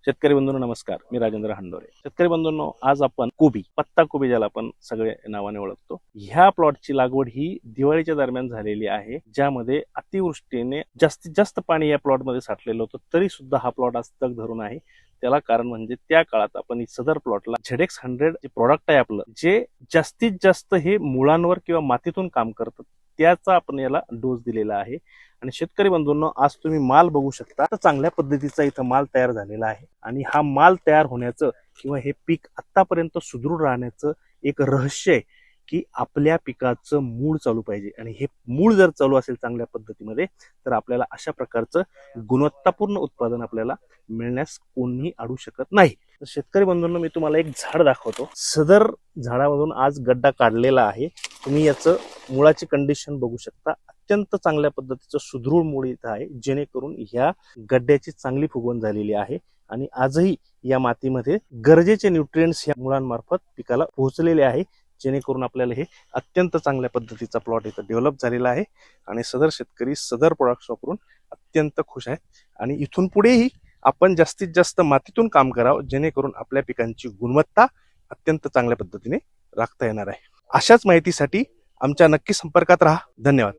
शेतकरी बंधूंनो नमस्कार. मी राजेंद्र हंडोरे. शेतकरी बंधूंनो, आज आपण कोबी, पत्ता कोबी ज्याला आपण सगळे नावाने ओळखतो, ह्या प्लॉटची लागवड ही दिवाळीच्या दरम्यान झालेली आहे, ज्यामध्ये अतिवृष्टीने जास्तीत जास्त पाणी या प्लॉटमध्ये साठलेलं होतं. तरी सुद्धा हा प्लॉट आज तग धरून आहे. त्याला कारण म्हणजे त्या काळात आपण सदर प्लॉटला ZX100 जे प्रोडक्ट आहे आपलं, जे जास्तीत जास्त हे मुळांवर किंवा मातीतून काम करतं, त्याचा आपण याला डोस दिलेला आहे. आणि शेतकरी बंधूंनो, आज तुम्ही माल बघू शकता, तर चांगल्या पद्धतीचा इथं माल तयार झालेला आहे. आणि हा माल तयार होण्याचं किंवा हे पीक आतापर्यंत सुदृढ राहण्याचं एक रहस्य आहे की आपल्या पिकाचं मूळ चालू पाहिजे. आणि हे मूळ जर चालू असेल चांगल्या पद्धतीमध्ये, तर आपल्याला अशा प्रकारचं गुणवत्तापूर्ण उत्पादन आपल्याला मिळण्यास कोणीही अडू शकत नाही. तर शेतकरी बंधूंनो, मी तुम्हाला एक झाड दाखवतो. सदर झाडामधून आज गड्डा काढलेला आहे. तुम्ही याचं मुळाची कंडिशन बघू शकता. अत्यंत चांगल्या पद्धतीचं सुदृढ मूळ इथं आहे, जेणेकरून ह्या गड्ड्याची चांगली फुगवण झालेली आहे. आणि आजही या मातीमध्ये गरजेचे न्यूट्रिएंट्स या मुळांमार्फत पिकाला पोहोचलेले आहे, जेणेकरून आपल्याला हे अत्यंत चांगल्या पद्धतीचा प्लॉट इथं डेव्हलप झालेला आहे. आणि सदर शेतकरी सदर प्रोडक्ट्स वापरून अत्यंत खुश आहेत. आणि इथून पुढेही आपण जास्तीत जास्त मातीतून काम करावं, जेणेकरून आपल्या पिकांची गुणवत्ता अत्यंत चांगल्या पद्धतीने राखता येणार आहे. अशाच माहितीसाठी आमच्या नक्की संपर्कात राहा. धन्यवाद.